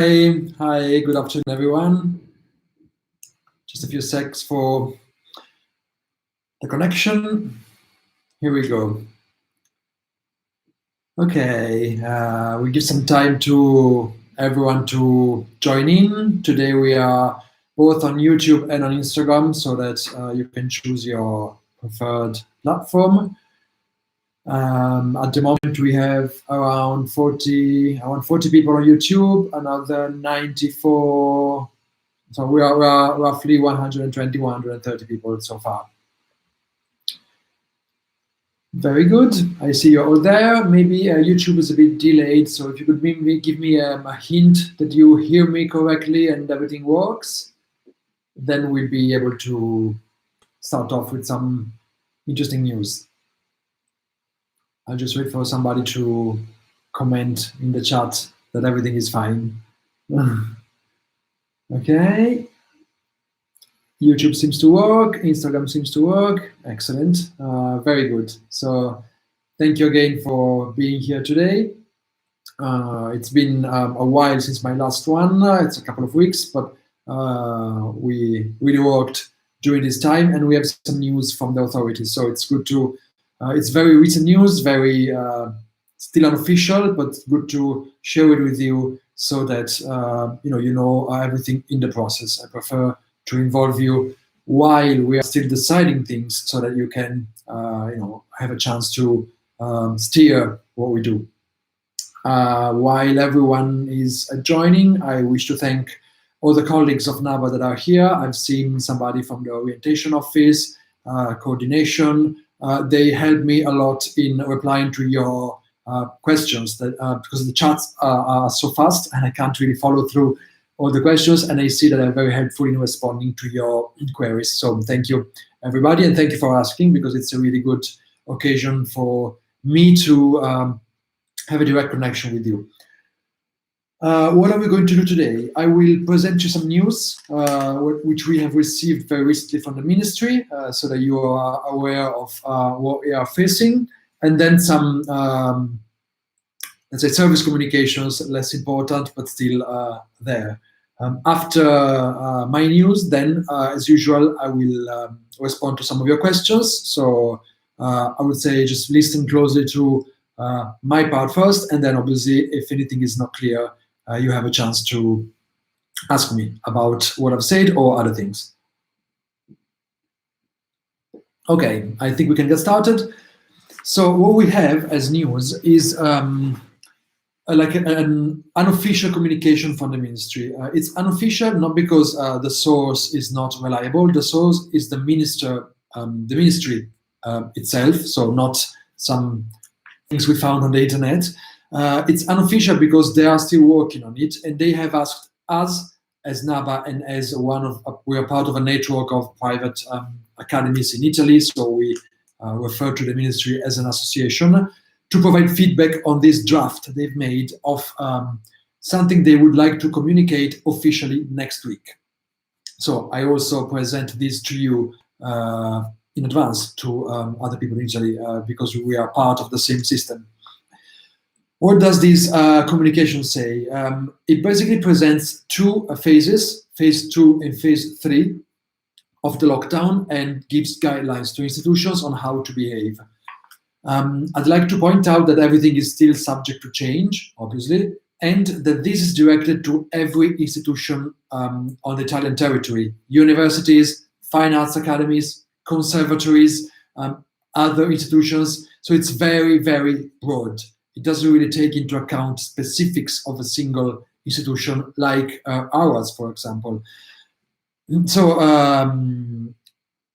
Hey, hi, good afternoon, everyone. Just a few secs for the connection. Here we go. Okay, we give some time to everyone to join in. Today we are both on YouTube and on Instagram so that you can choose your preferred platform. At the moment we have around 40 people on YouTube, another 94. So we are roughly 120, 130 people so far. Very good. I see you're all there. Maybe YouTube is a bit delayed, so if you could maybe give me a hint that you hear me correctly and everything works, then we'll be able to start off with some interesting news. I'll just wait for somebody to comment in the chat that everything is fine. Okay. YouTube seems to work, Instagram seems to work. Excellent, very good. So thank you again for being here today. It's been a while since my last one. It's a couple of weeks, but we really worked during this time, and we have some news from the authorities. So it's good to, it's very recent news, very still unofficial, but good to share it with you so that you know everything in the process. I prefer to involve you while we are still deciding things so that you can have a chance to steer what we do. While everyone is joining, I wish to thank all the colleagues of NABA that are here. I've seen somebody from the orientation office, coordination. They helped me a lot in replying to your questions because the chats are so fast and I can't really follow through all the questions, and I see that I'm very helpful in responding to your inquiries. So thank you, everybody, and thank you for asking, because it's a really good occasion for me to have a direct connection with you. What are we going to do today? I will present you some news which we have received very recently from the ministry, so that you are aware of what we are facing, and then some let's say service communications, less important but still there. After my news, then as usual, I will respond to some of your questions. So I would say just listen closely to my part first, and then obviously if anything is not clear, you have a chance to ask me about what I've said or other things. Okay, I think we can get started. So what we have as news is like an unofficial communication from the ministry. It's unofficial not because the source is not reliable. The source is the ministry itself, so not some things we found on the internet. It's unofficial because they are still working on it, and they have asked us as NABA, and as we are part of a network of private academies in Italy, so we refer to the ministry as an association, to provide feedback on this draft they've made of something they would like to communicate officially next week. So I also present this to you in advance to other people in Italy, because we are part of the same system. What does this communication say? It basically presents two phases, phase 2 and phase 3 of the lockdown, and gives guidelines to institutions on how to behave. I'd like to point out that everything is still subject to change, obviously, and that this is directed to every institution on the Italian territory: universities, fine arts academies, conservatories, other institutions. So it's very, very broad. It doesn't really take into account specifics of a single institution like ours, for example. So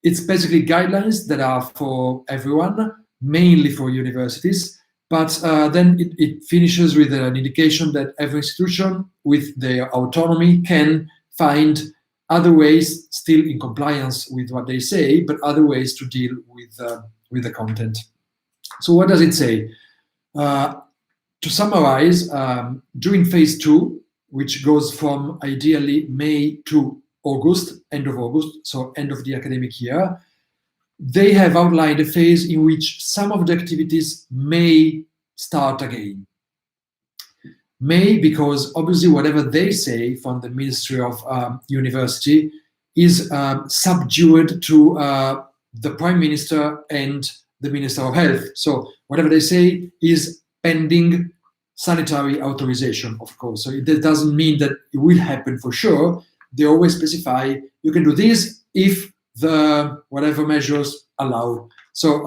it's basically guidelines that are for everyone, mainly for universities, but then it finishes with an indication that every institution with their autonomy can find other ways, still in compliance with what they say, but other ways to deal with the content. So what does it say? To summarize, during phase 2, which goes from ideally May to August, end of August, so end of the academic year, they have outlined a phase in which some of the activities may start again. May, because obviously whatever they say from the Ministry of University is subdued to the Prime Minister and the Minister of Health. So whatever they say is pending sanitary authorization, of course. So that doesn't mean that it will happen for sure. They always specify you can do this if the whatever measures allow. So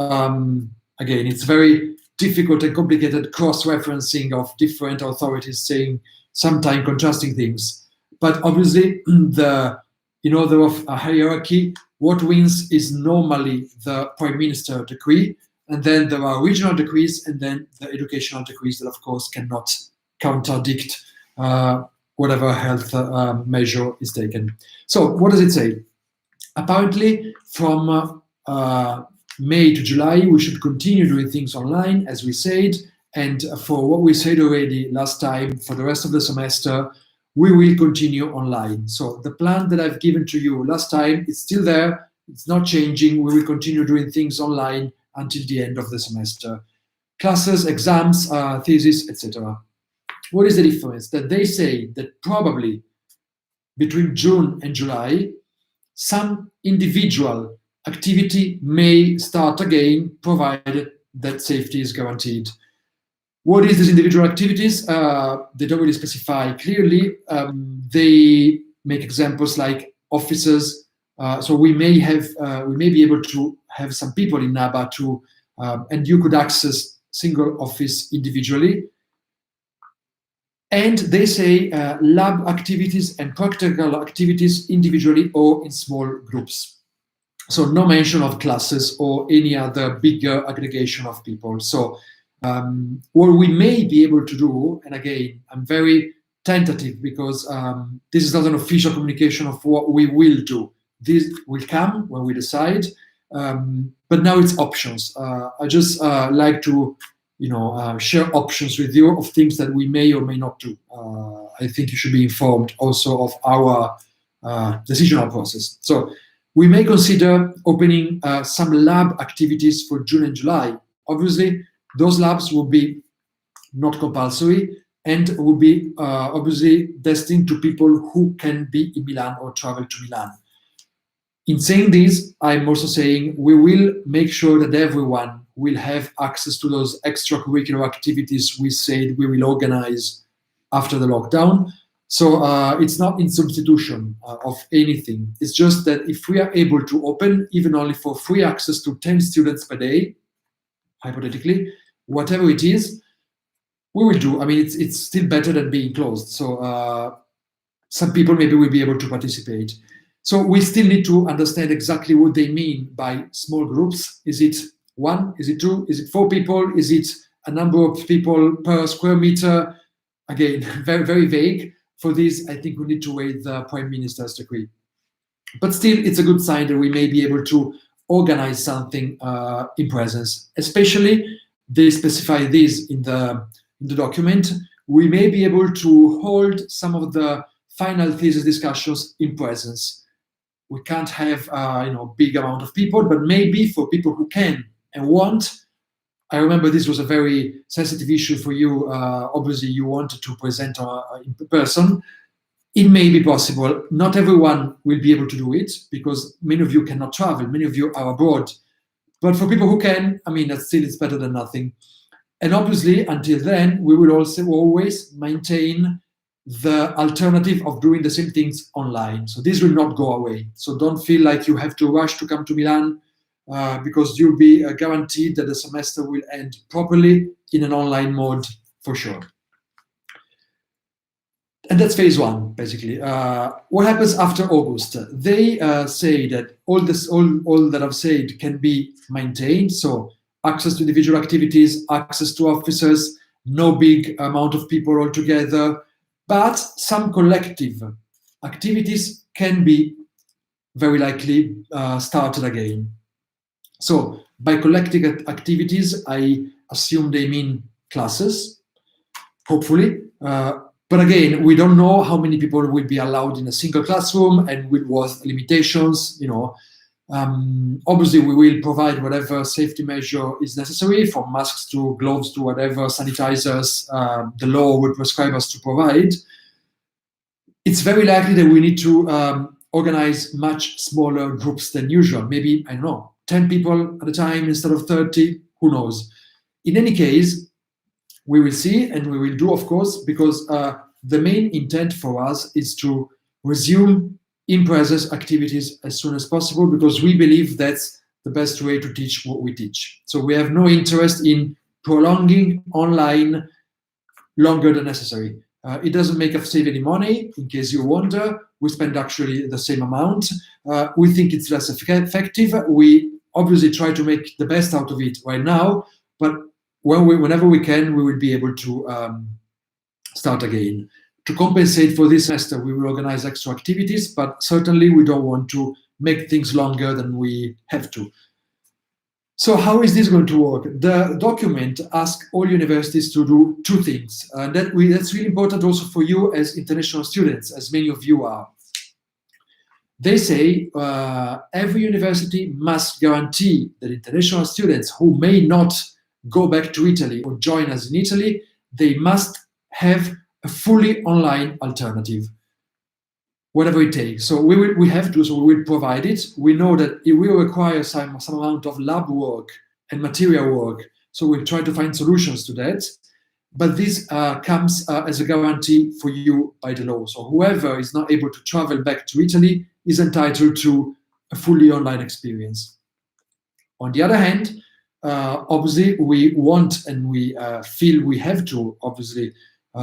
again, it's very difficult and complicated cross-referencing of different authorities saying sometimes contrasting things. But obviously, in order of a hierarchy, what wins is normally the Prime Minister decree, and then there are regional decrees, and then the educational decrees that, of course, cannot contradict whatever health measure is taken. So what does it say? Apparently, from May to July, we should continue doing things online, as we said. And for what we said already last time, for the rest of the semester, we will continue online. So the plan that I've given to you last time, it's still there. It's not changing. We will continue doing things online until the end of the semester. Classes, exams, thesis, etc. What is the difference? That they say that probably between June and July, some individual activity may start again, provided that safety is guaranteed. What is these individual activities? They don't really specify clearly. They make examples like offices. So we may be able to have some people in NABA to, and you could access single office individually. And they say lab activities and practical activities individually or in small groups. So no mention of classes or any other bigger aggregation of people. So what we may be able to do, and again, I'm very tentative because this is not an official communication of what we will do. This will come when we decide, but now it's options. I just like to share options with you of things that we may or may not do. I think you should be informed also of our decisional process. So we may consider opening some lab activities for June and July. Obviously, those labs will be not compulsory and will be obviously destined to people who can be in Milan or travel to Milan. In saying this, I'm also saying we will make sure that everyone will have access to those extracurricular activities we said we will organize after the lockdown. So it's not in substitution of anything. It's just that if we are able to open, even only for free access to 10 students per day, hypothetically, whatever it is, we will do. I mean, it's still better than being closed. So some people maybe will be able to participate. So we still need to understand exactly what they mean by small groups. Is it 1? Is it 2? Is it 4 people? Is it a number of people per square meter? Again, very, very vague. For this, I think we need to wait the Prime Minister's decree. But still, it's a good sign that we may be able to organize something in presence. Especially, they specify this in the document. We may be able to hold some of the final thesis discussions in presence. We can't have big amount of people, but maybe for people who can and want. I remember this was a very sensitive issue for you. Obviously, you wanted to present in person. It may be possible. Not everyone will be able to do it because many of you cannot travel. Many of you are abroad. But for people who can, I mean, that still is better than nothing. And obviously, until then, we will also always maintain the alternative of doing the same things online. So this will not go away. So don't feel like you have to rush to come to Milan because you'll be guaranteed that the semester will end properly in an online mode for sure. And that's phase 1, basically. What happens after August? They say that all that I've said can be maintained. So access to individual activities, access to officers, no big amount of people altogether, but some collective activities can be very likely started again. So by collective activities, I assume they mean classes, hopefully. But again, we don't know how many people will be allowed in a single classroom and with what limitations, Obviously, we will provide whatever safety measure is necessary, from masks to gloves to whatever sanitizers the law would prescribe us to provide. It's very likely that we need to organize much smaller groups than usual. Maybe, I don't know, 10 people at a time instead of 30, who knows. In any case, we will see, and we will do, of course, because the main intent for us is to resume in-presence activities as soon as possible, because we believe that's the best way to teach what we teach. So we have no interest in prolonging online longer than necessary. It doesn't make us save any money, in case you wonder. We spend actually the same amount. We think it's less effective. We obviously try to make the best out of it right now, but whenever we can, we will be able to start again. To compensate for this semester, we will organize extra activities, but certainly we don't want to make things longer than we have to. So how is this going to work? The document asks all universities to do two things. And that's really important also for you as international students, as many of you are. They say every university must guarantee that international students who may not go back to Italy or join us in Italy, they must have a fully online alternative, whatever it takes. So we will provide it. We know that it will require some amount of lab work and material work. So we'll try to find solutions to that. But this comes as a guarantee for you by the law. So whoever is not able to travel back to Italy is entitled to a fully online experience. On the other hand, obviously we want and we feel we have to obviously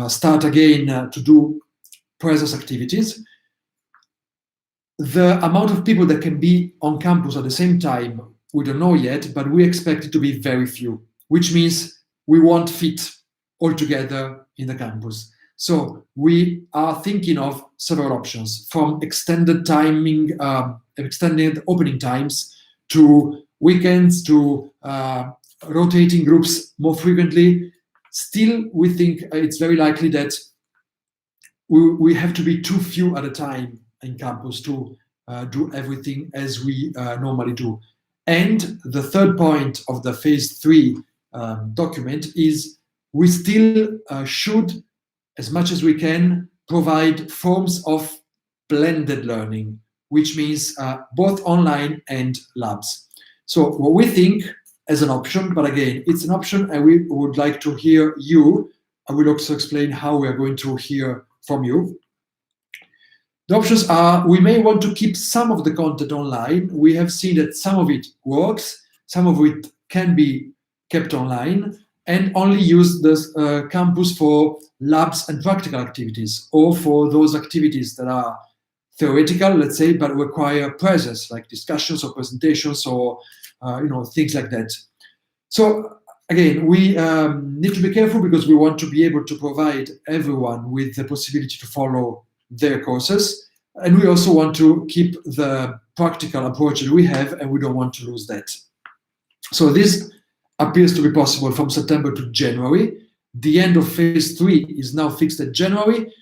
start again to do presence activities. The amount of people that can be on campus at the same time, we don't know yet, but we expect it to be very few, which means we won't fit all together in the campus. So we are thinking of several options, from extended timing, extended opening times, to weekends, to rotating groups more frequently. Still, we think it's very likely that we have to be too few at a time in campus to do everything as we normally do. And the third point of the phase 3 document is we still should, as much as we can, provide forms of blended learning, which means both online and labs. So what we think as an option, but again, it's an option and we would like to hear you. I will also explain how we are going to hear from you. The options are, we may want to keep some of the content online. We have seen that some of it works, some of it can be kept online, and only use this campus for labs and practical activities, or for those activities that are theoretical, let's say, but require presence, like discussions or presentations or things like that. So again, we need to be careful because we want to be able to provide everyone with the possibility to follow their courses. And we also want to keep the practical approach that we have, and we don't want to lose that. So this appears to be possible from September to January. The end of phase 3 is now fixed at January,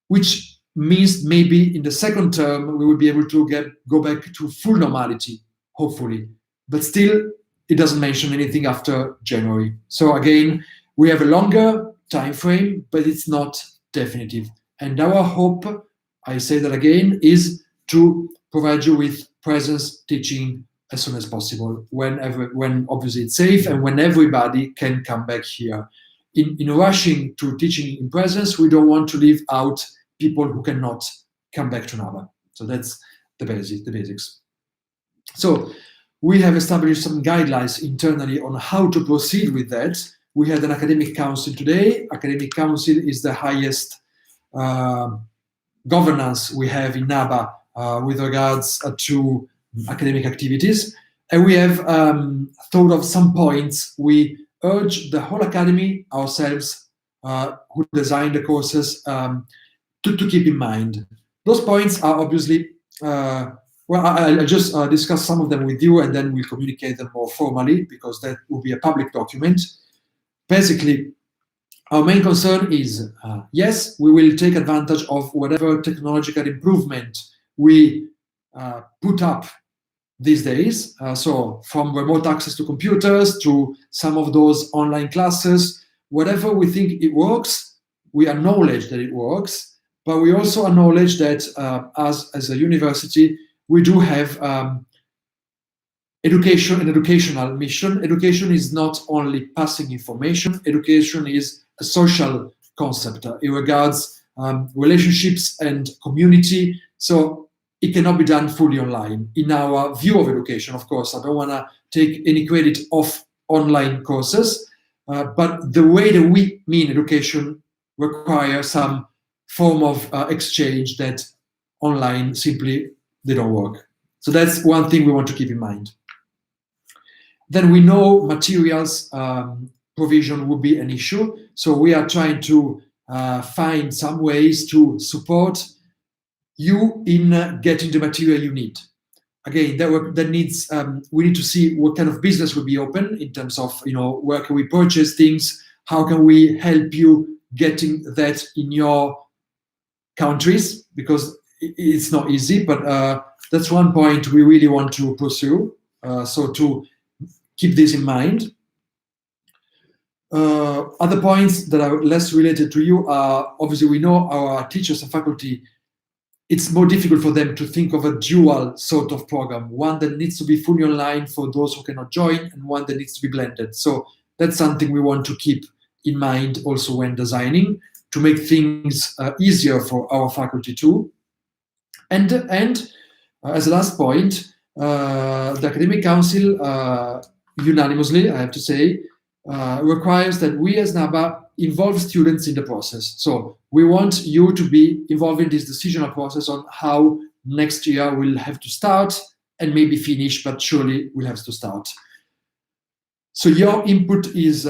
which means maybe in the second term we will be able to go back to full normality, hopefully. But still, it doesn't mention anything after January. So again, we have a longer time frame, but it's not definitive. And our hope, I say that again, is to provide you with presence teaching as soon as possible, when obviously it's safe and when everybody can come back here. In rushing to teaching in presence, we don't want to leave out people who cannot come back to NABA. So that's the basics. So we have established some guidelines internally on how to proceed with that. We had an academic council today. Academic council is the highest governance we have in NABA with regards to academic activities. And we have thought of some points. We urge the whole academy, ourselves, who designed the courses, to keep in mind. Those points are obviously, I'll just discuss some of them with you, and then we'll communicate them more formally, because that will be a public document. Basically, our main concern is, yes, we will take advantage of whatever technological improvement we put up these days. So from remote access to computers to some of those online classes, whatever we think it works, we acknowledge that it works, but we also acknowledge that as a university, we do have education and educational mission. Education is not only passing information, education is a social concept. It regards relationships and community. So it cannot be done fully online. In our view of education, of course, I don't want to take any credit of online courses, but the way that we mean education requires some form of exchange that online simply they don't work. So that's one thing we want to keep in mind. Then we know materials provision would be an issue. So we are trying to find some ways to support you in getting the material you need. Again, that needs we need to see what kind of business will be open in terms of where can we purchase things, how can we help you getting that in your countries, because it's not easy, but that's one point we really want to pursue. So to keep this in mind. Other points that are less related to you are, obviously we know our teachers and faculty, it's more difficult for them to think of a dual sort of program, one that needs to be fully online for those who cannot join and one that needs to be blended. So that's something we want to keep in mind also when designing, to make things easier for our faculty too. And as a last point, the Academic Council unanimously, I have to say, requires that we as NABA involve students in the process. So we want you to be involved in this decisional process on how next year we'll have to start and maybe finish, but surely we'll have to start. So your input is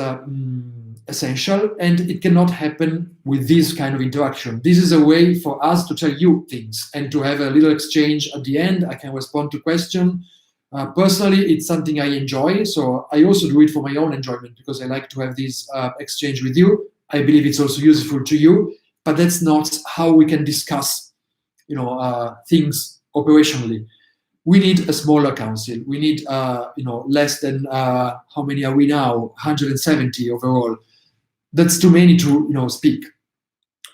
essential, and it cannot happen with this kind of interaction. This is a way for us to tell you things and to have a little exchange at the end. I can respond to questions. Personally, it's something I enjoy, so I also do it for my own enjoyment because I like to have this exchange with you. I believe it's also useful to you, but that's not how we can discuss, things operationally. We need a smaller council. We need, less than how many are we now? 170 overall. That's too many to, speak.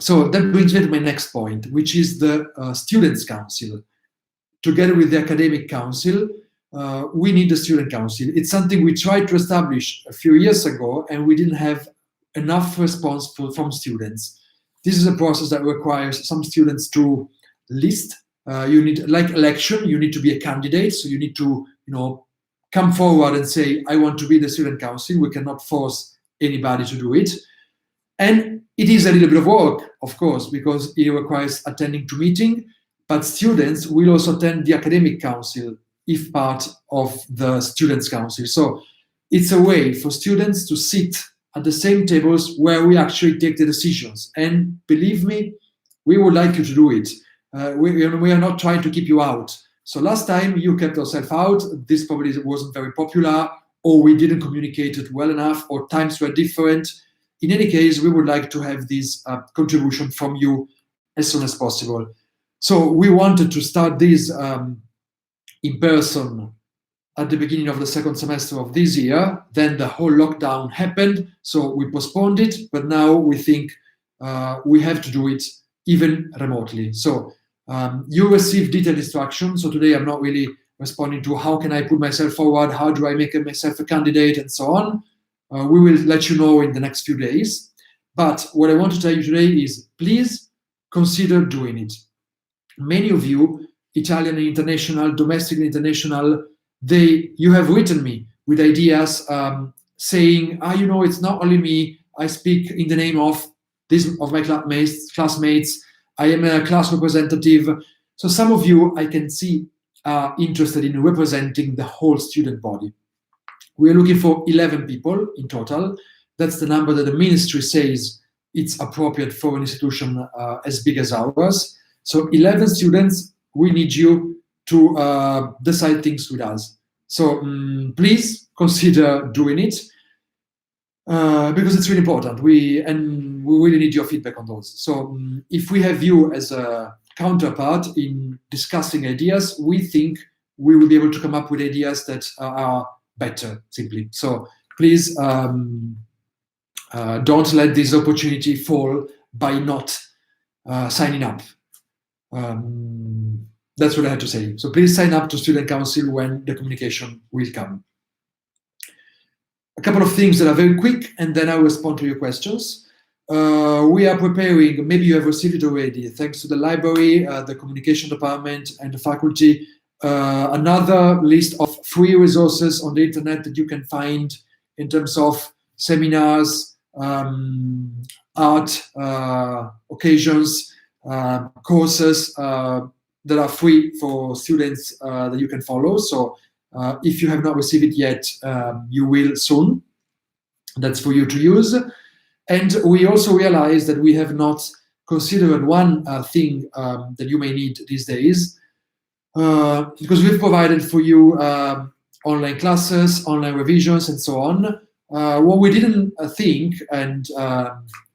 So that brings me to my next point, which is the Students' Council. Together with the Academic Council, we need the Student Council. It's something we tried to establish a few years ago, and we didn't have enough response from students. This is a process that requires some students to list. You need, like election, you need to be a candidate, so you need to, come forward and say, I want to be the Student Council. We cannot force anybody to do it. And it is a little bit of work, of course, because it requires attending to meeting, but students will also attend the Academic Council if part of the Students' Council. So it's a way for students to sit at the same tables where we actually take the decisions. And believe me, we would like you to do it. We are not trying to keep you out. So last time you kept yourself out, this probably wasn't very popular, or we didn't communicate it well enough, or times were different. In any case, we would like to have this contribution from you as soon as possible. So we wanted to start this in person at the beginning of the second semester of this year. Then the whole lockdown happened, so we postponed it, but now we think we have to do it even remotely. So you receive detailed instructions. So today I'm not really responding to how can I put myself forward, how do I make myself a candidate, and so on. We will let you know in the next few days. But what I want to tell you today is please consider doing it. Many of you, Italian and international, domestic and international, you have written me with ideas saying, it's not only me, I speak in the name of my classmates, I am a class representative. So some of you I can see are interested in representing the whole student body. We're looking for 11 people in total. That's the number that the ministry says it's appropriate for an institution as big as ours. So 11 students, we need you to decide things with us. So please consider doing it because it's really important. We really need your feedback on those. So if we have you as a counterpart in discussing ideas, we think we will be able to come up with ideas that are better, simply. So please don't let this opportunity fall by not signing up. That's what I had to say. So please sign up to Student Council when the communication will come. A couple of things that are very quick, and then I'll respond to your questions. We are preparing, maybe you have received it already, thanks to the library, the communication department, and the faculty, another list of free resources on the internet that you can find in terms of seminars, art occasions, courses that are free for students that you can follow. So if you have not received it yet, you will soon. That's for you to use. And we also realize that we have not considered one thing that you may need these days, because we've provided for you online classes, online revisions, and so on. What we didn't think, and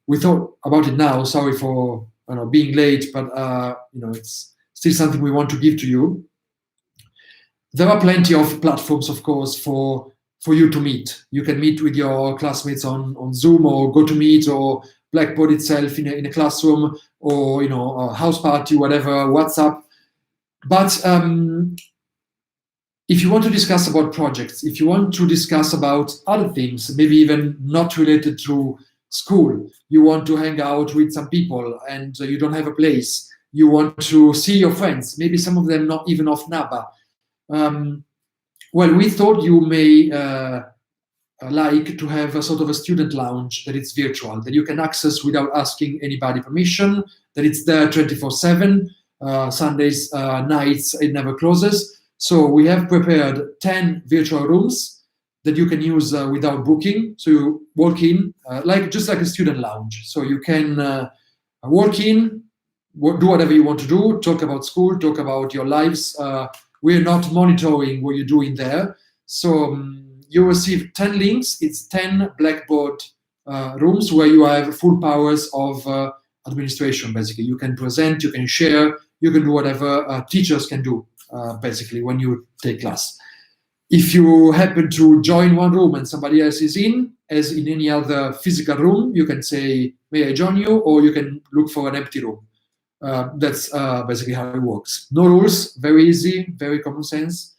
we thought about it now, sorry for being late, but it's still something we want to give to you. There are plenty of platforms, of course, for you to meet. You can meet with your classmates on Zoom or GoToMeet or Blackboard itself in a classroom, or a house party, whatever, WhatsApp. But if you want to discuss about projects, if you want to discuss about other things, maybe even not related to school, you want to hang out with some people and you don't have a place, you want to see your friends, maybe some of them not even off NABA. Well, we thought you may like to have a sort of a student lounge that is virtual, that you can access without asking anybody permission, that it's there 24/7, Sundays, nights, it never closes. So we have prepared 10 virtual rooms that you can use without booking. So you walk in, just like a student lounge. So you can walk in, do whatever you want to do, talk about school, talk about your lives. We're not monitoring what you're doing there. So you receive 10 links. It's 10 Blackboard rooms where you have full powers of administration, basically. You can present, you can share, you can do whatever teachers can do, basically, when you take class. If you happen to join one room and somebody else is in, as in any other physical room, you can say, may I join you? Or you can look for an empty room. That's basically how it works. No rules, very easy, very common sense.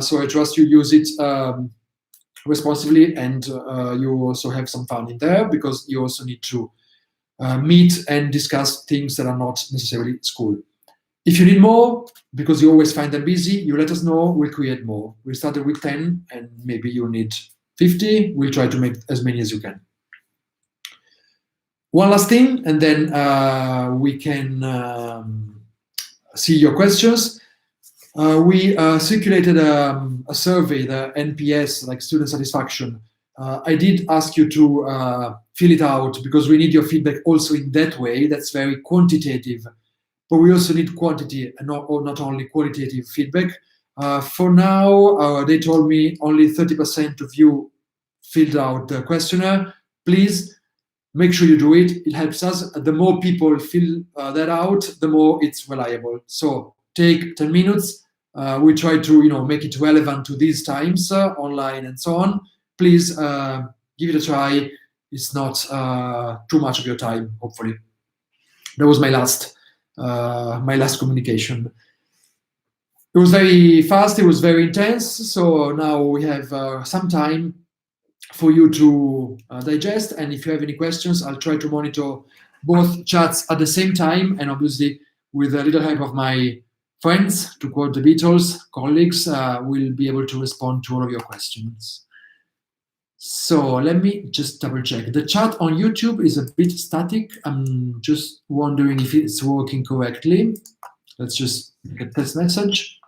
So I trust you use it responsibly, and you also have some fun in there, because you also need to meet and discuss things that are not necessarily school. If you need more, because you always find them busy, you let us know, we'll create more. We started with 10, and maybe you need 50. We'll try to make as many as you can. One last thing, and then we can see your questions. We circulated a survey, the NPS, like student satisfaction. I did ask you to fill it out, because we need your feedback also in that way. That's very quantitative, but we also need quantity and not only qualitative feedback. For now, they told me only 30% of you filled out the questionnaire. Please make sure you do it. It helps us. The more people fill that out, the more it's reliable. So take 10 minutes. We try to make it relevant to these times, online and so on. Please give it a try. It's not too much of your time, hopefully. That was my last communication. It was very fast. It was very intense. So now we have some time for you to digest. And if you have any questions, I'll try to monitor both chats at the same time, and obviously with a little help of my friends, to quote the Beatles, colleagues, will be able to respond to all of your questions. So let me just double check. The chat on YouTube is a bit static. I'm just wondering if it's working correctly. Let's just get this message.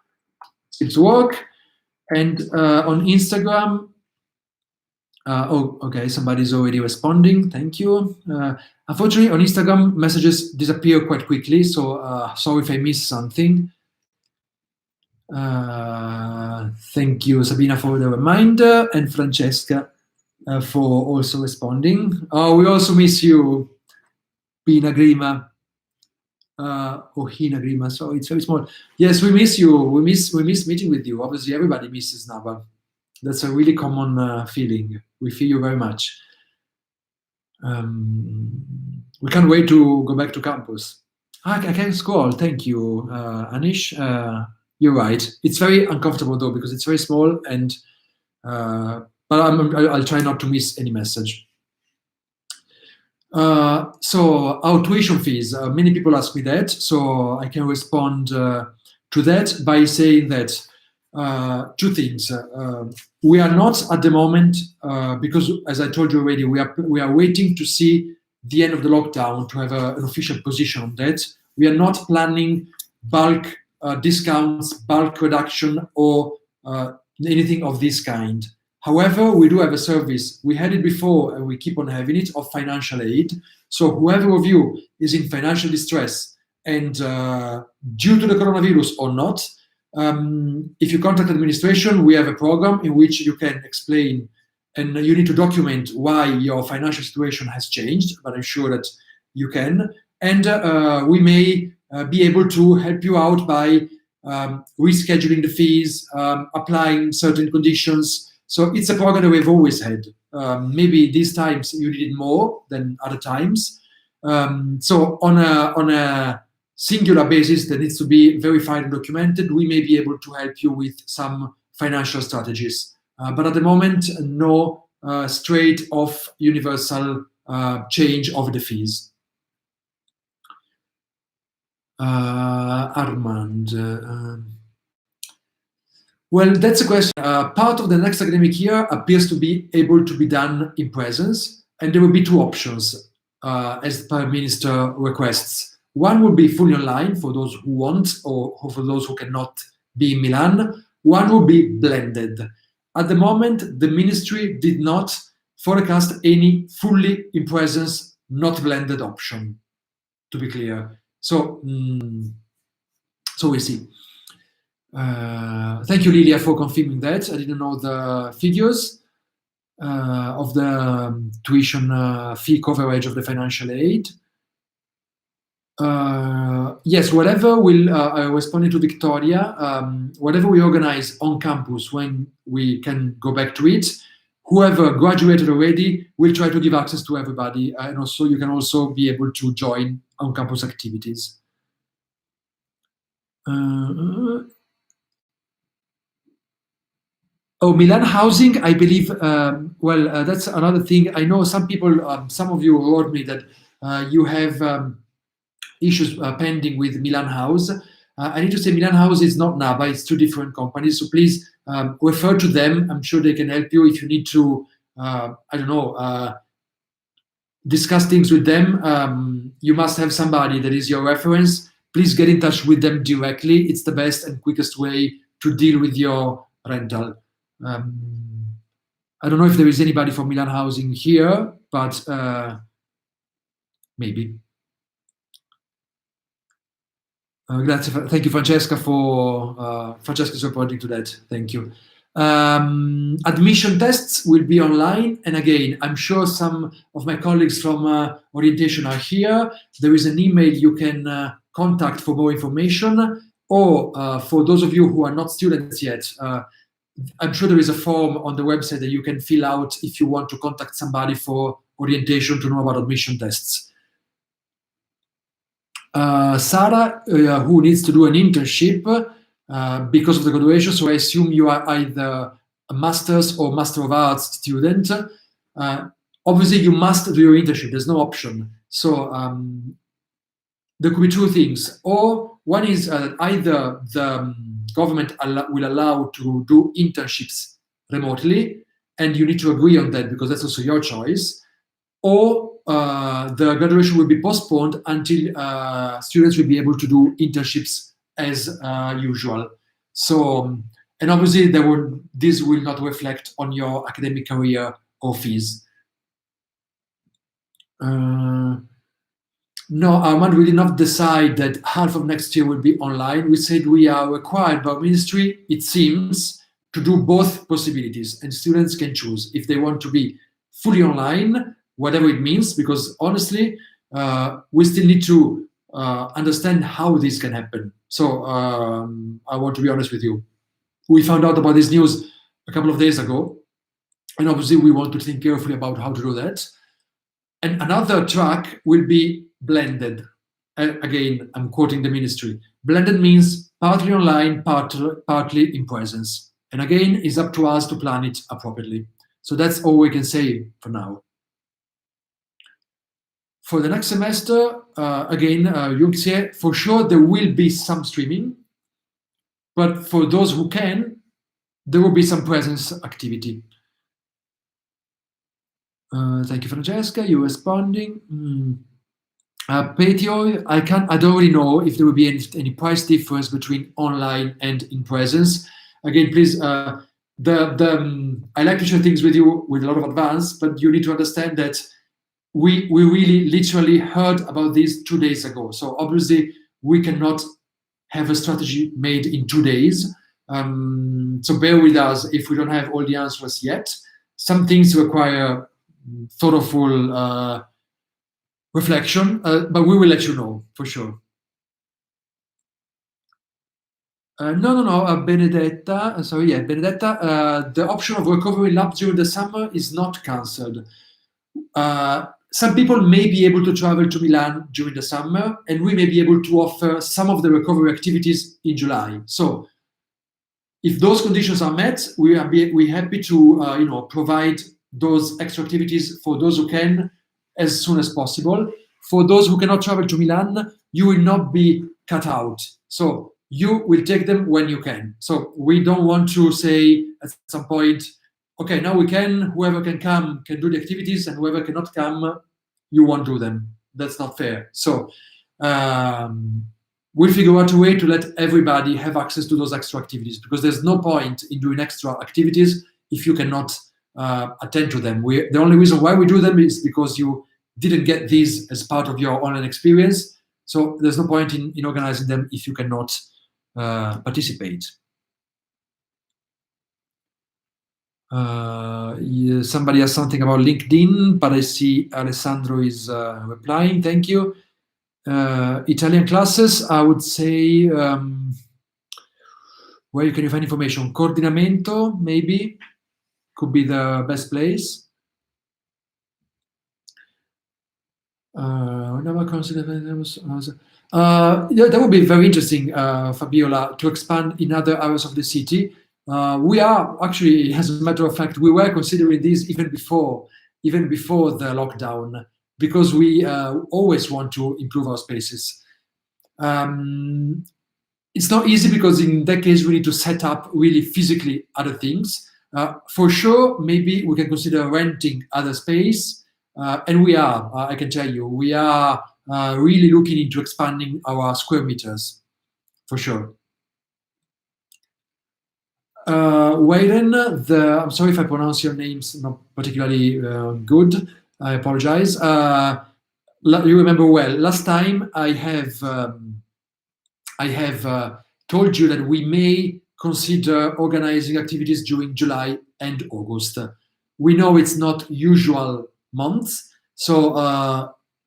It's work. And on Instagram, oh, okay, somebody's already responding. Thank you. Unfortunately, on Instagram, messages disappear quite quickly. So sorry if I missed something. Thank you, Sabina, for the reminder, and Francesca for also responding. Oh, we also miss you, Pina Grima. Ohina Grima. So it's very small. Yes, we miss you. We miss meeting with you. Obviously, everybody misses now, but that's a really common feeling. We feel you very much. We can't wait to go back to campus. I can scroll. Thank you, Anish. You're right. It's very uncomfortable though because it's very small, and but I'll try not to miss any message. So our tuition fees. Many people ask me that, so I can respond to that by saying that two things. We are not at the moment because, as I told you already, we are waiting to see the end of the lockdown to have an official position on that. We are not planning bulk discounts, bulk reduction, or anything of this kind. However, we do have a service. We had it before, and we keep on having it, of financial aid. So whoever of you is in financial distress and due to the coronavirus or not, if you contact administration, we have a program in which you can explain and you need to document why your financial situation has changed, but I'm sure that you can. And we may be able to help you out by rescheduling the fees, applying certain conditions. So it's a program that we've always had. Maybe these times you need it more than other times. So on a singular basis that needs to be verified and documented, we may be able to help you with some financial strategies. But at the moment, no straight off universal change of the fees. Armand. Well, that's a question. Part of the next academic year appears to be able to be done in presence, and there will be two options as the Prime Minister requests. One will be fully online for those who want or for those who cannot be in Milan. One will be blended. At the moment, the ministry did not forecast any fully in presence, not blended option, to be clear. So we see. Thank you, Lilia, for confirming that. I didn't know the figures of the tuition fee coverage of the financial aid. Yes, whatever will, responding to Victoria, whatever we organize on campus when we can go back to it, whoever graduated already will try to give access to everybody. And also, you can also be able to join on campus activities. Oh, Milan housing, I believe, that's another thing. I know some people, some of you wrote me that you have issues pending with Milan House. I need to say Milan House is not NABA, it's two different companies. So please refer to them. I'm sure they can help you if you need to, I don't know, discuss things with them. You must have somebody that is your reference. Please get in touch with them directly. It's the best and quickest way to deal with your rental. I don't know if there is anybody from Milan Housing here, but maybe. Grazie. Thank you, Francesca, for Francesca's reporting to that. Thank you. Admission tests will be online, and again, I'm sure some of my colleagues from orientation are here. There is an email you can contact for more information, or for those of you who are not students yet, I'm sure there is a form on the website that you can fill out if you want to contact somebody for orientation to know about admission tests. Sarah, who needs to do an internship because of the graduation, so I assume you are either a master's or Master of Arts student. Obviously, you must do your internship. There's no option. So there could be two things. Or one is either the government will allow to do internships remotely, and you need to agree on that because that's also your choice. Or the graduation will be postponed until students will be able to do internships as usual. So, and obviously this will not reflect on your academic career or fees. No, Armand, we did not decide that half of next year will be online. We said we are required by ministry, it seems, to do both possibilities, and students can choose if they want to be fully online, whatever it means, because honestly, we still need to understand how this can happen. So I want to be honest with you. We found out about this news a couple of days ago, and obviously we want to think carefully about how to do that. And another track will be blended. Again, I'm quoting the ministry. Blended means partly online, partly in presence. And again, it's up to us to plan it appropriately. So that's all we can say for now. For the next semester, again, Jungxie, for sure there will be some streaming, but for those who can, there will be some presence activity. Thank you, Francesca. You responding. Petio, I don't really know if there will be any price difference between online and in presence. Again, please, I like to share things with you with a lot of advance, but you need to understand that we really literally heard about this 2 days ago. So obviously we cannot have a strategy made in 2 days. So bear with us if we don't have all the answers yet. Some things require thoughtful reflection, but we will let you know for sure. No, Benedetta. Sorry, yeah, Benedetta. The option of recovery lab during the summer is not cancelled. Some people may be able to travel to Milan during the summer, and we may be able to offer some of the recovery activities in July. So, if those conditions are met, we're happy to provide those extra activities for those who can as soon as possible. For those who cannot travel to Milan, you will not be cut out. So you will take them when you can. So we don't want to say at some point, okay, now we can, whoever can come can do the activities, and whoever cannot come, you won't do them. That's not fair. So we'll figure out a way to let everybody have access to those extra activities, because there's no point in doing extra activities if you cannot attend to them. The only reason why we do them is because you didn't get these as part of your online experience. So there's no point in organizing them if you cannot participate. Somebody has something about LinkedIn, but I see Alessandro is replying. Thank you. Italian classes, I would say, where you can find information? Coordinamento, maybe, could be the best place. That would be very interesting, Fabiola, to expand in other areas of the city. We are actually, as a matter of fact, we were considering this even before the lockdown, because we always want to improve our spaces. It's not easy, because in that case we need to set up really physically other things. For sure, maybe we can consider renting other space. And we are, I can tell you, we are really looking into expanding our square meters, for sure. Wayden, I'm sorry if I pronounce your names not particularly good. I apologize. You remember well. Last time I have told you that we may consider organizing activities during July and August. We know it's not usual months, so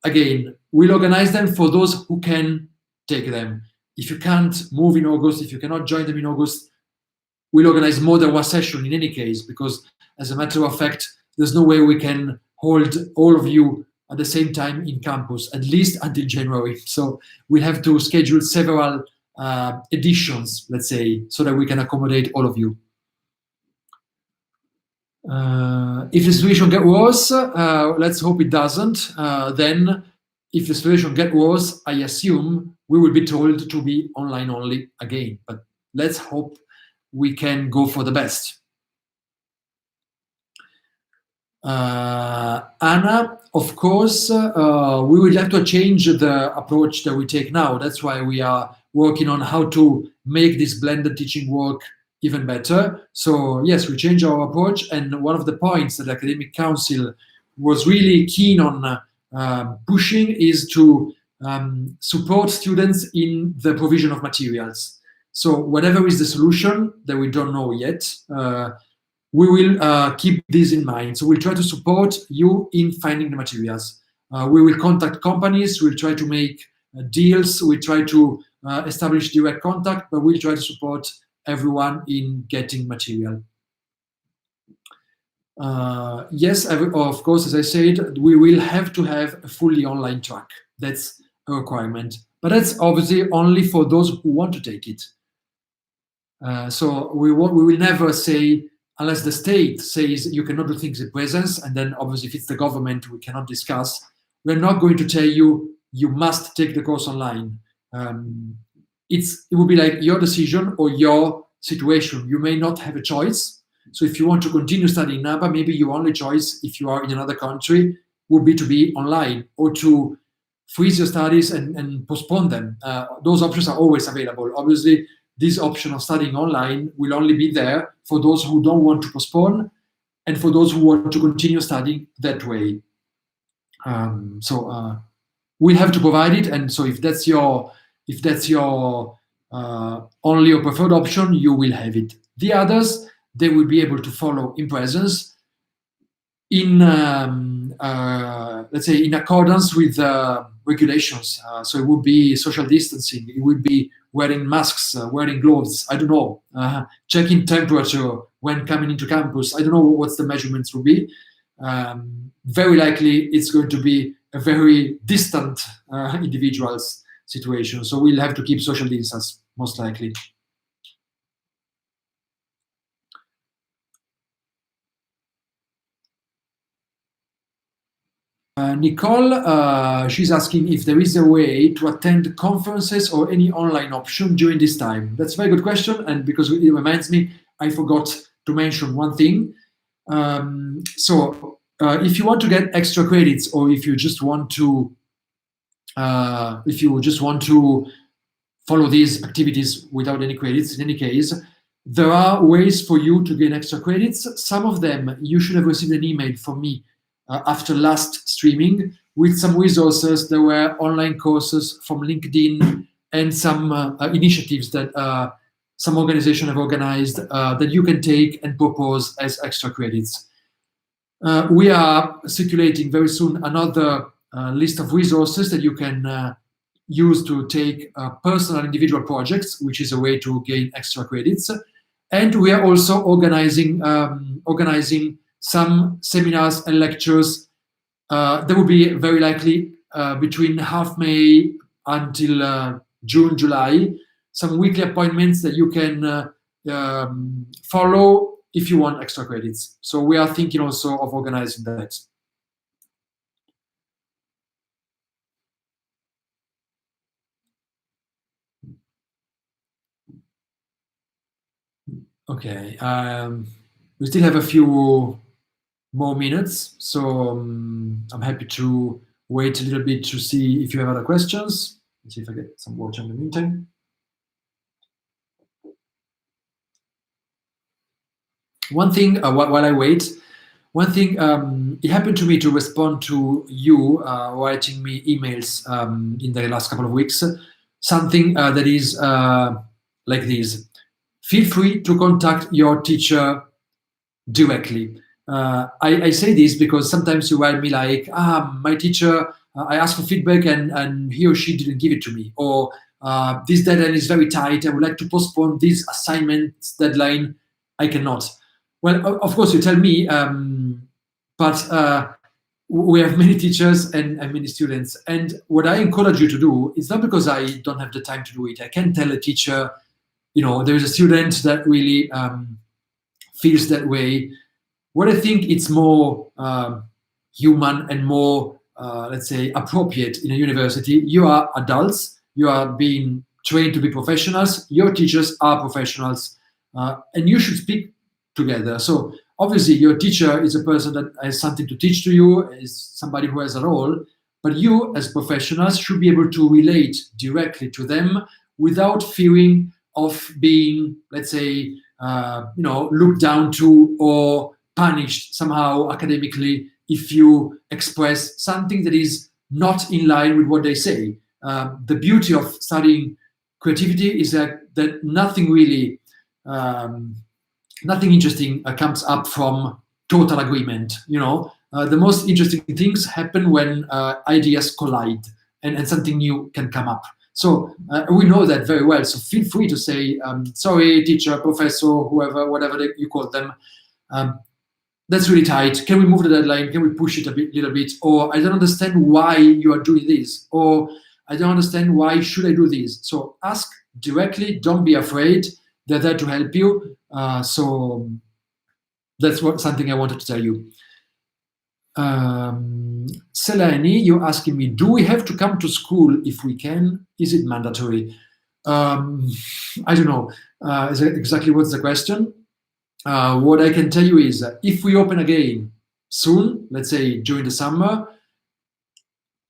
again, we'll organize them for those who can take them. If you can't move in August, if you cannot join them in August, we'll organize more than one session in any case, because as a matter of fact, there's no way we can hold all of you at the same time in campus, at least until January. So we have to schedule several editions, let's say, so that we can accommodate all of you. If the situation gets worse, let's hope it doesn't. Then, if the situation gets worse, I assume we will be told to be online only again. But let's hope we can go for the best. Anna, of course, we would like to change the approach that we take now. That's why we are working on how to make this blended teaching work even better. So yes, we change our approach, and one of the points that the Academic Council was really keen on pushing is to support students in the provision of materials. So whatever is the solution that we don't know yet, we will keep this in mind. So we'll try to support you in finding the materials. We will contact companies. We'll try to make deals. We try to establish direct contact, but we'll try to support everyone in getting material. Yes, of course, as I said, we will have to have a fully online track. That's a requirement, but that's obviously only for those who want to take it. So we will never say, unless the state says you cannot do things in presence, and then obviously if it's the government, we cannot discuss. We're not going to tell you you must take the course online. It will be like your decision or your situation. You may not have a choice. So if you want to continue studying NABA, maybe your only choice, if you are in another country, would be to be online or to freeze your studies and postpone them. Those options are always available. Obviously, this option of studying online will only be there for those who don't want to postpone and for those who want to continue studying that way. We'll have to provide it, and so if that's your only or preferred option, you will have it. The others, they will be able to follow in presence in let's say in accordance with regulations. So it would be social distancing, it would be wearing masks, wearing gloves, I don't know, checking temperature when coming into campus. I don't know what the measurements will be. Very likely it's going to be a very distant individual's situation. So we'll have to keep social distance, most likely. Nicole, she's asking if there is a way to attend conferences or any online option during this time. That's a very good question, and because it reminds me, I forgot to mention one thing. If you want to get extra credits, or if you just want to, follow these activities without any credits, in any case, there are ways for you to gain extra credits. Some of them you should have received an email from me after last streaming with some resources. There were online courses from LinkedIn and some initiatives that some organizations have organized that you can take and propose as extra credits. We are circulating very soon another list of resources that you can use to take personal individual projects, which is a way to gain extra credits. And we are also organizing some seminars and lectures that will be very likely between half May until June, July. Some weekly appointments that you can follow if you want extra credits. So we are thinking also of organizing that. Okay, we still have a few more minutes, so I'm happy to wait a little bit to see if you have other questions. Let's see if I get some water in the meantime. One thing, while I wait, one thing, it happened to me to respond to you writing me emails in the last couple of weeks, something that is like this. Feel free to contact your teacher directly. I say this because sometimes you write me like, my teacher, I asked for feedback and he or she didn't give it to me, or this deadline is very tight, I would like to postpone this assignment deadline, I cannot. Well, of course you tell me, but we have many teachers and many students, and what I encourage you to do is not because I don't have the time to do it. I can tell a teacher, there is a student that really feels that way. What I think it's more human and more, let's say, appropriate in a university. You are adults. You are being trained to be professionals. Your teachers are professionals, and you should speak together. So obviously, your teacher is a person that has something to teach to you, is somebody who has a role. But you, as professionals, should be able to relate directly to them without fearing of being, let's say, looked down to or punished somehow academically if you express something that is not in line with what they say. The beauty of studying creativity is that nothing really, nothing interesting comes up from total agreement. The most interesting things happen when ideas collide. and something new can come up. So we know that very well. So feel free to say, sorry, teacher, professor, whoever, whatever you call them. That's really tight. Can we move the deadline? Can we push it a little bit? Or I don't understand why you are doing this. Or I don't understand why should I do this. So ask directly. Don't be afraid. They're there to help you. So that's something I wanted to tell you. Seleni, you're asking me, do we have to come to school if we can? Is it mandatory? I don't know exactly what's the question. What I can tell you is that if we open again soon, let's say during the summer,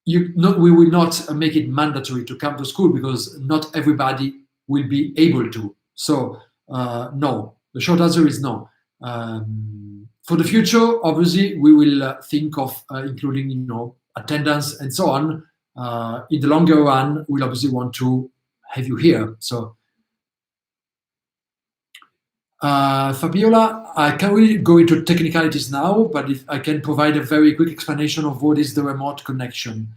we will not make it mandatory to come to school because not everybody will be able to. So no, the short answer is no. For the future, obviously, we will think of including, attendance and so on. In the longer run, we'll obviously want to have you here. So. Fabiola, I can't really go into technicalities now, but if I can provide a very quick explanation of what is the remote connection.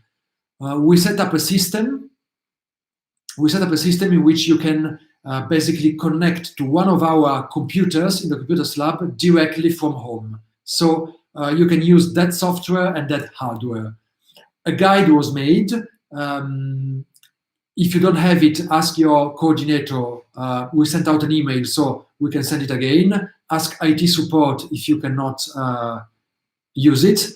We set up a system. We set up a system in which you can basically connect to one of our computers in the computers lab directly from home. So you can use that software and that hardware. A guide was made. If you don't have it, ask your coordinator. We sent out an email, so we can send it again. Ask IT support if you cannot use it.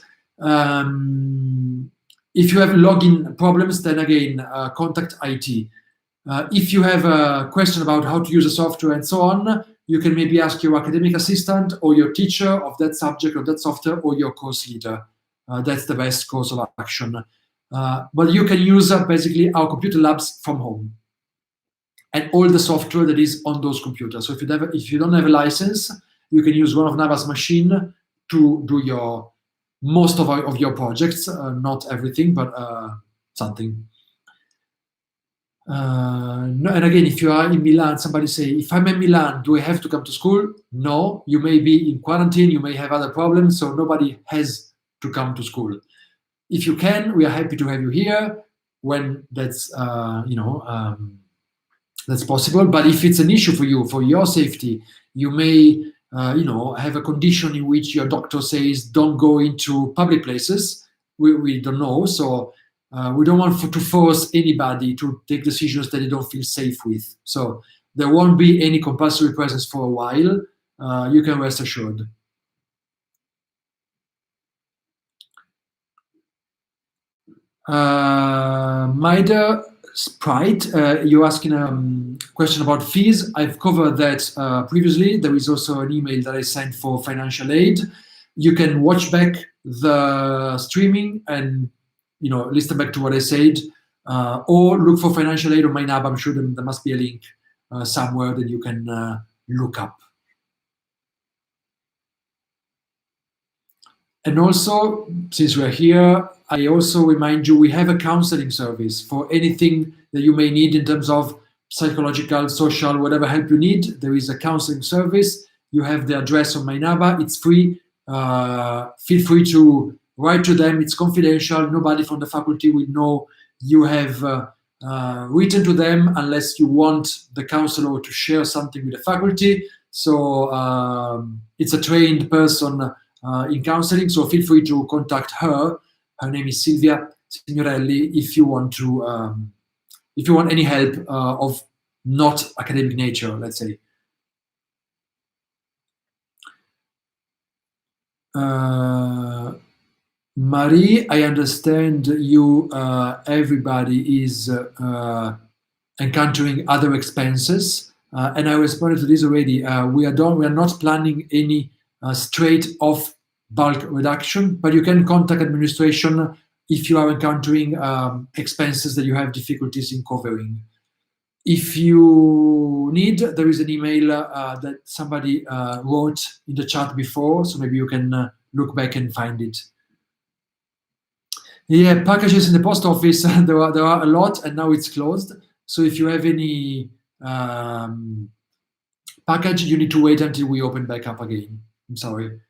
If you have login problems, then again, contact IT. If you have a question about how to use the software and so on, you can maybe ask your academic assistant or your teacher of that subject or that software or your course leader. That's the best course of action. But you can use basically our computer labs from home and all the software that is on those computers. So if you don't have a license, you can use one of Nava's machine to do most of your projects, not everything, but something. No, and again, if you are in Milan, somebody say, if I'm in Milan, do I have to come to school? No, you may be in quarantine, you may have other problems, so nobody has to come to school. If you can, we are happy to have you here when that's that's possible. But if it's an issue for you, for your safety, you may have a condition in which your doctor says don't go into public places. We don't know, so we don't want to force anybody to take decisions that they don't feel safe with. So there won't be any compulsory presence for a while. You can rest assured. Maida Sprite, you're asking a question about fees. I've covered that previously. There is also an email that I sent for financial aid. You can watch back the streaming and listen back to what I said, or look for financial aid on MyNab. I'm sure there must be a link somewhere that you can look up. And also, since we're here, I also remind you we have a counseling service for anything that you may need in terms of psychological, social, whatever help you need. There is a counseling service. You have the address on MyNaba. It's free. Feel free to write to them. It's confidential. Nobody from the faculty will know you have written to them unless you want the counselor to share something with the faculty. So it's a trained person in counseling, so feel free to contact her. Her name is Silvia Signorelli. If you want any help of not academic nature, let's say. Marie, I understand you. Everybody is encountering other expenses, and I responded to this already. We are not planning any straight off bulk reduction, but you can contact administration if you are encountering expenses that you have difficulties in covering. If you need, there is an email that somebody wrote in the chat before, so maybe you can look back and find it. Yeah, packages in the post office, there are a lot, and now it's closed. So if you have any package, you need to wait until we open back up again. I'm sorry.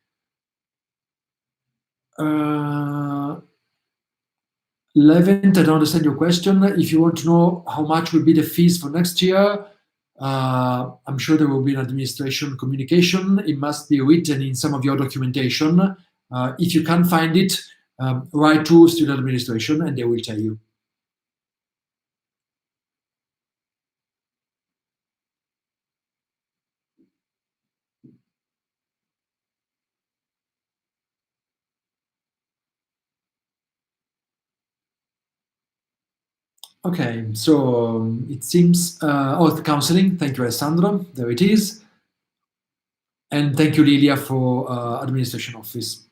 Levent, I don't understand your question. If you want to know how much will be the fees for next year, I'm sure there will be an administration communication. It must be written in some of your documentation. If you can't find it, write to student administration and they will tell you. Okay, so it seems, the counseling. Thank you, Alessandro. There it is. And thank you, Lilia, for administration office.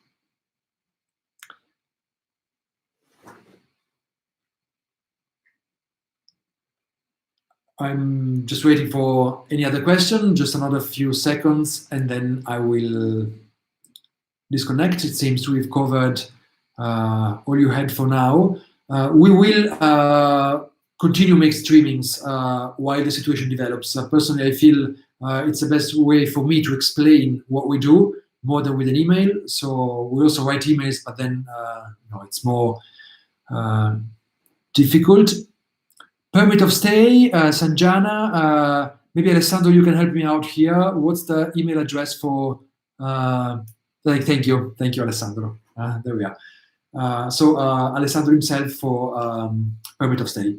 I'm just waiting for any other question, just another few seconds, and then I will disconnect. It seems we've covered all you had for now. We will continue make streamings while the situation develops. Personally, I feel it's the best way for me to explain what we do more than with an email. So we also write emails, but then it's more difficult. Permit of stay, Sanjana. Maybe Alessandro, you can help me out here. What's the email address for? Thank you, Alessandro. There we are. So Alessandro himself for permit of stay.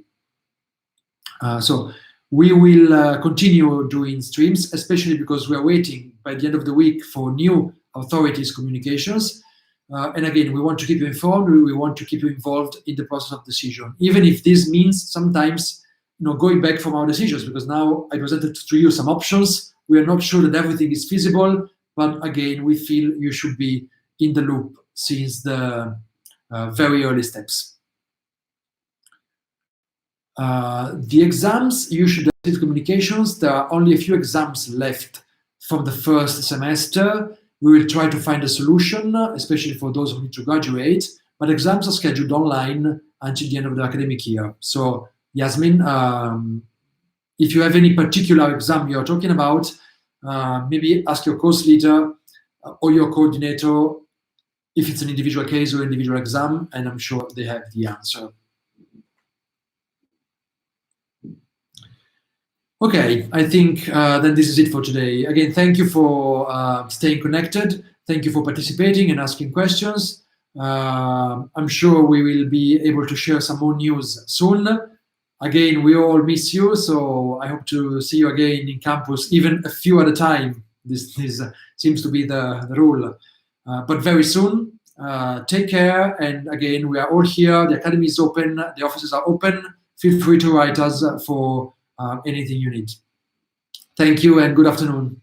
So we will continue doing streams, especially because we are waiting by the end of the week for new authorities' communications. And again, we want to keep you informed. We want to keep you involved in the process of decision, even if this means sometimes going back from our decisions, because now I presented to you some options. We are not sure that everything is feasible, but again, we feel you should be in the loop since the very early steps. The exams, you should receive communications. There are only a few exams left from the first semester. We will try to find a solution, especially for those who need to graduate, but exams are scheduled online until the end of the academic year. So, Yasmin, if you have any particular exam you're talking about, maybe ask your course leader or your coordinator if it's an individual case or individual exam, and I'm sure they have the answer. Okay, I think then this is it for today. Again, thank you for staying connected. Thank you for participating and asking questions. I'm sure we will be able to share some more news soon. Again, we all miss you, so I hope to see you again in campus, even a few at a time. This seems to be the rule. But very soon, take care. And again, we are all here. The academy is open. The offices are open. Feel free to write us for anything you need. Thank you and good afternoon.